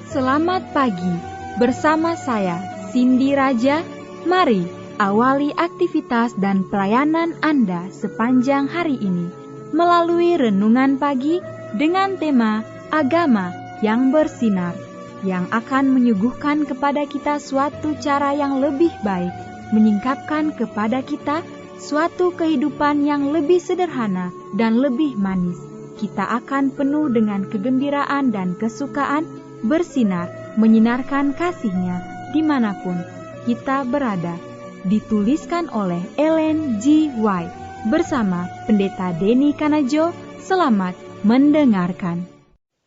Selamat pagi, bersama saya Cindy Raja. Mari awali aktivitas dan pelayanan Anda sepanjang hari ini melalui renungan pagi dengan tema agama yang bersinar, yang akan menyuguhkan kepada kita suatu cara yang lebih baik, menyingkapkan kepada kita suatu kehidupan yang lebih sederhana dan lebih manis. Kita akan penuh dengan kegembiraan dan kesukaan, bersinar, menyinarkan kasih-Nya dimanapun kita berada. Dituliskan oleh Ellen G. White bersama Pendeta Denny Kanajo. Selamat mendengarkan.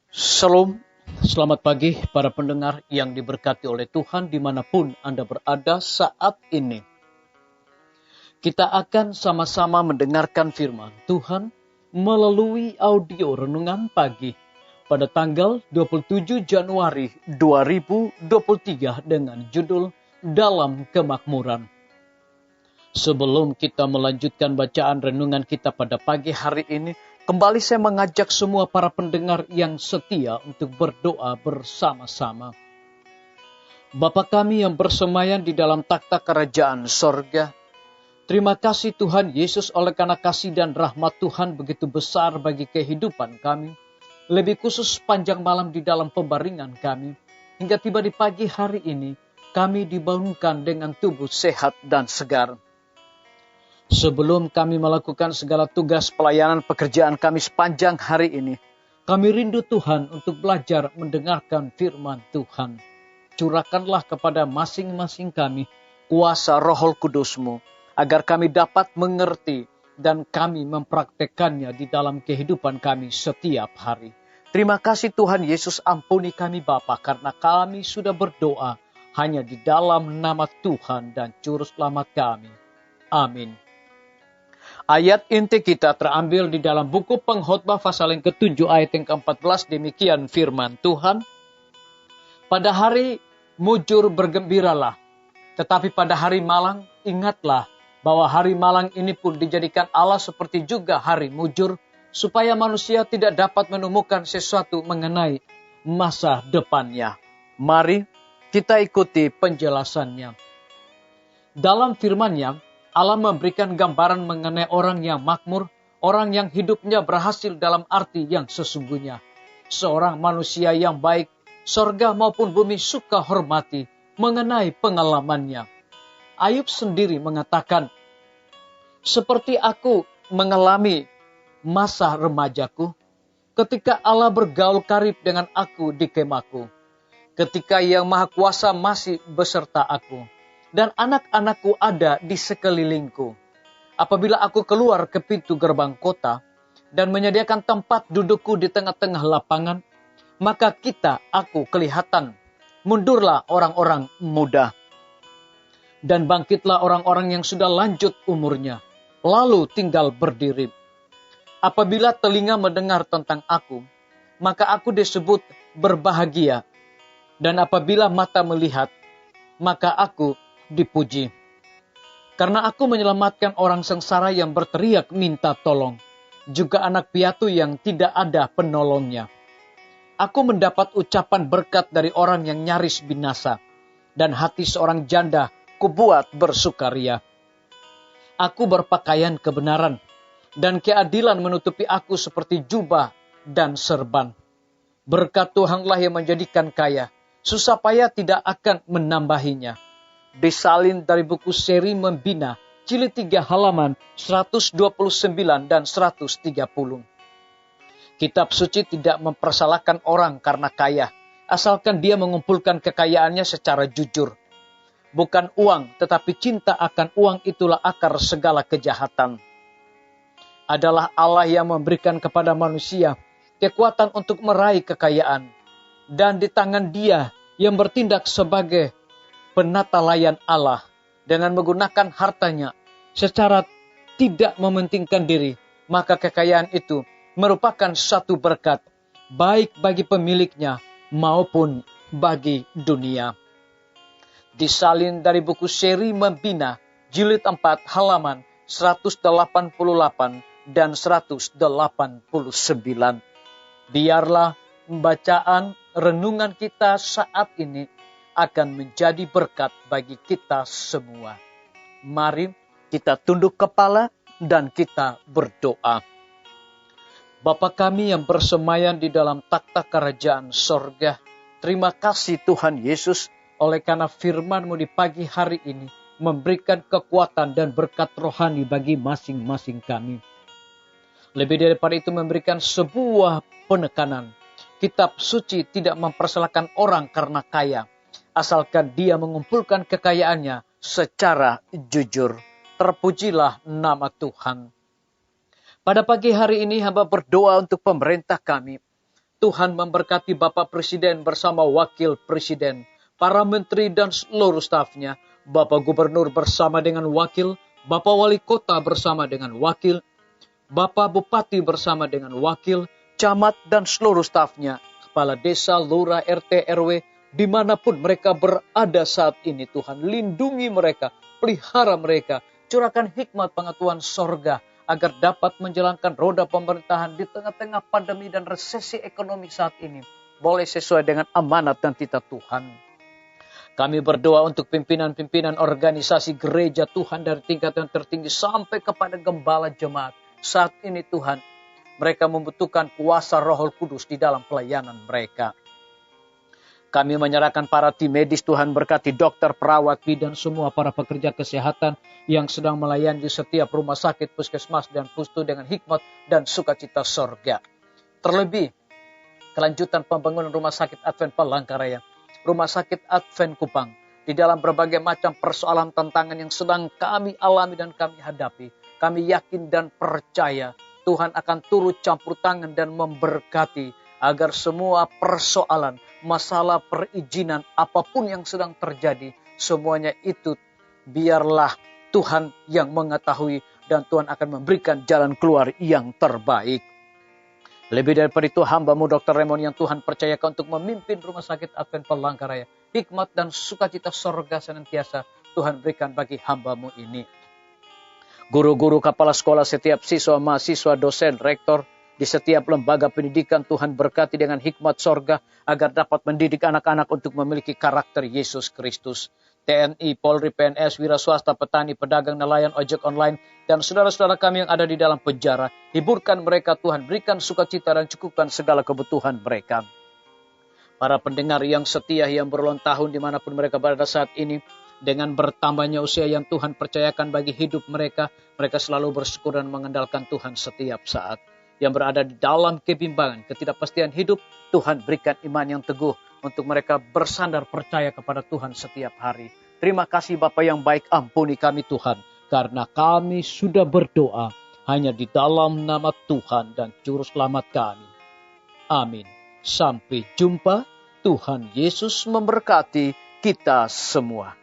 Shalom, selamat pagi para pendengar yang diberkati oleh Tuhan dimanapun Anda berada saat ini. Kita akan sama-sama mendengarkan firman Tuhan melalui audio renungan pagi pada tanggal 27 Januari 2023 dengan judul Dalam Kemakmuran. Sebelum kita melanjutkan bacaan renungan kita pada pagi hari ini, kembali saya mengajak semua para pendengar yang setia untuk berdoa bersama-sama. Bapa kami yang bersemayam di dalam takhta kerajaan sorga, terima kasih Tuhan Yesus oleh karena kasih dan rahmat Tuhan begitu besar bagi kehidupan kami. Lebih khusus panjang malam di dalam pembaringan kami. Hingga tiba di pagi hari ini, kami dibangunkan dengan tubuh sehat dan segar. Sebelum kami melakukan segala tugas pelayanan pekerjaan kami sepanjang hari ini, kami rindu Tuhan untuk belajar mendengarkan firman Tuhan. Curahkanlah kepada masing-masing kami kuasa Roh Kudus-Mu, agar kami dapat mengerti dan kami mempraktekannya di dalam kehidupan kami setiap hari. Terima kasih Tuhan Yesus, ampuni kami Bapa, karena kami sudah berdoa hanya di dalam nama Tuhan dan Juru Selamat kami. Amin. Ayat inti kita terambil di dalam buku Pengkhotbah pasal yang ke-7 ayat yang ke-14, demikian firman Tuhan. Pada hari mujur bergembiralah, tetapi pada hari malang ingatlah bahwa hari malang ini pun dijadikan Allah seperti juga hari mujur, supaya manusia tidak dapat menemukan sesuatu mengenai masa depannya. Mari kita ikuti penjelasannya. Dalam firman-Nya, Allah memberikan gambaran mengenai orang yang makmur, orang yang hidupnya berhasil dalam arti yang sesungguhnya. Seorang manusia yang baik, sorga maupun bumi suka hormati mengenai pengalamannya. Ayub sendiri mengatakan, seperti aku mengalami masa remajaku, ketika Allah bergaul karib dengan aku di kemahku, ketika Yang Maha Kuasa masih beserta aku, dan anak-anakku ada di sekelilingku. Apabila aku keluar ke pintu gerbang kota, dan menyediakan tempat dudukku di tengah-tengah lapangan, maka aku kelihatan. Mundurlah orang-orang muda, dan bangkitlah orang-orang yang sudah lanjut umurnya, lalu tinggal berdiri. Apabila telinga mendengar tentang aku, maka aku disebut berbahagia. Dan apabila mata melihat, maka aku dipuji. Karena aku menyelamatkan orang sengsara yang berteriak minta tolong, juga anak piatu yang tidak ada penolongnya. Aku mendapat ucapan berkat dari orang yang nyaris binasa, dan hati seorang janda kubuat bersukaria. Aku berpakaian kebenaran, dan keadilan menutupi aku seperti jubah dan serban. Berkat Tuhanlah yang menjadikan kaya, susah payah tidak akan menambahinya. Disalin dari buku Seri Membina, jilid 3 halaman 129 dan 130. Kitab suci tidak mempersalahkan orang karena kaya, asalkan dia mengumpulkan kekayaannya secara jujur. Bukan uang, tetapi cinta akan uang itulah akar segala kejahatan. Adalah Allah yang memberikan kepada manusia kekuatan untuk meraih kekayaan, dan di tangan Dia yang bertindak sebagai penata layan Allah dengan menggunakan hartanya secara tidak mementingkan diri, maka kekayaan itu merupakan suatu berkat baik bagi pemiliknya maupun bagi dunia. Disalin dari buku Seri Membina, jilid 4 halaman 188 dan 189. Biarlah bacaan renungan kita saat ini akan menjadi berkat bagi kita semua. Mari kita tunduk kepala dan kita berdoa. Bapa kami yang bersemayam di dalam takhta kerajaan sorga, terima kasih Tuhan Yesus oleh karena firman-Mu di pagi hari ini memberikan kekuatan dan berkat rohani bagi masing-masing kami. Lebih daripada itu memberikan sebuah penekanan. Kitab suci tidak mempersalahkan orang karena kaya, asalkan dia mengumpulkan kekayaannya secara jujur. Terpujilah nama Tuhan. Pada pagi hari ini hamba berdoa untuk pemerintah kami. Tuhan memberkati Bapak Presiden bersama Wakil Presiden, para menteri dan seluruh stafnya, Bapak Gubernur bersama dengan wakil, Bapak Wali Kota bersama dengan wakil, Bapak Bupati bersama dengan wakil, camat dan seluruh stafnya, kepala desa, lurah, RT, RW, dimanapun mereka berada saat ini. Tuhan lindungi mereka, pelihara mereka, curahkan hikmat pengetahuan sorga, agar dapat menjalankan roda pemerintahan di tengah-tengah pandemi dan resesi ekonomi saat ini, boleh sesuai dengan amanat dan titah Tuhan. Kami berdoa untuk pimpinan-pimpinan organisasi gereja Tuhan dari tingkatan tertinggi sampai kepada gembala jemaat. Saat ini Tuhan, mereka membutuhkan kuasa Roh Kudus di dalam pelayanan mereka. Kami menyerahkan para tim medis, Tuhan berkati dokter, perawat, bidan, semua para pekerja kesehatan yang sedang melayani di setiap rumah sakit, puskesmas, dan pustu dengan hikmat dan sukacita sorga. Terlebih, kelanjutan pembangunan rumah sakit Advent Palangkaraya, rumah sakit Advent Kupang, di dalam berbagai macam persoalan tantangan yang sedang kami alami dan kami hadapi. Kami yakin dan percaya Tuhan akan turut campur tangan dan memberkati agar semua persoalan, masalah perizinan, apapun yang sedang terjadi, semuanya itu biarlah Tuhan yang mengetahui dan Tuhan akan memberikan jalan keluar yang terbaik. Lebih daripada itu, hamba-Mu Dr. Raymond yang Tuhan percayakan untuk memimpin rumah sakit Advent Palangkaraya, hikmat dan sukacita sorga senantiasa Tuhan berikan bagi hamba-Mu ini. Guru-guru, kepala sekolah, setiap siswa, mahasiswa, dosen, rektor, di setiap lembaga pendidikan Tuhan berkati dengan hikmat sorga agar dapat mendidik anak-anak untuk memiliki karakter Yesus Kristus. TNI, Polri, PNS, wira swasta, petani, pedagang, nelayan, ojek online, dan saudara-saudara kami yang ada di dalam penjara. Hiburkan mereka Tuhan, berikan sukacita dan cukupkan segala kebutuhan mereka. Para pendengar yang setia yang berulang tahun dimanapun mereka berada saat ini, dengan bertambahnya usia yang Tuhan percayakan bagi hidup mereka, mereka selalu bersyukur dan mengandalkan Tuhan setiap saat. Yang berada di dalam kebimbangan, ketidakpastian hidup, Tuhan berikan iman yang teguh untuk mereka bersandar percaya kepada Tuhan setiap hari. Terima kasih Bapa yang baik, ampuni kami Tuhan, karena kami sudah berdoa hanya di dalam nama Tuhan dan Juru Selamat kami. Amin. Sampai jumpa, Tuhan Yesus memberkati kita semua.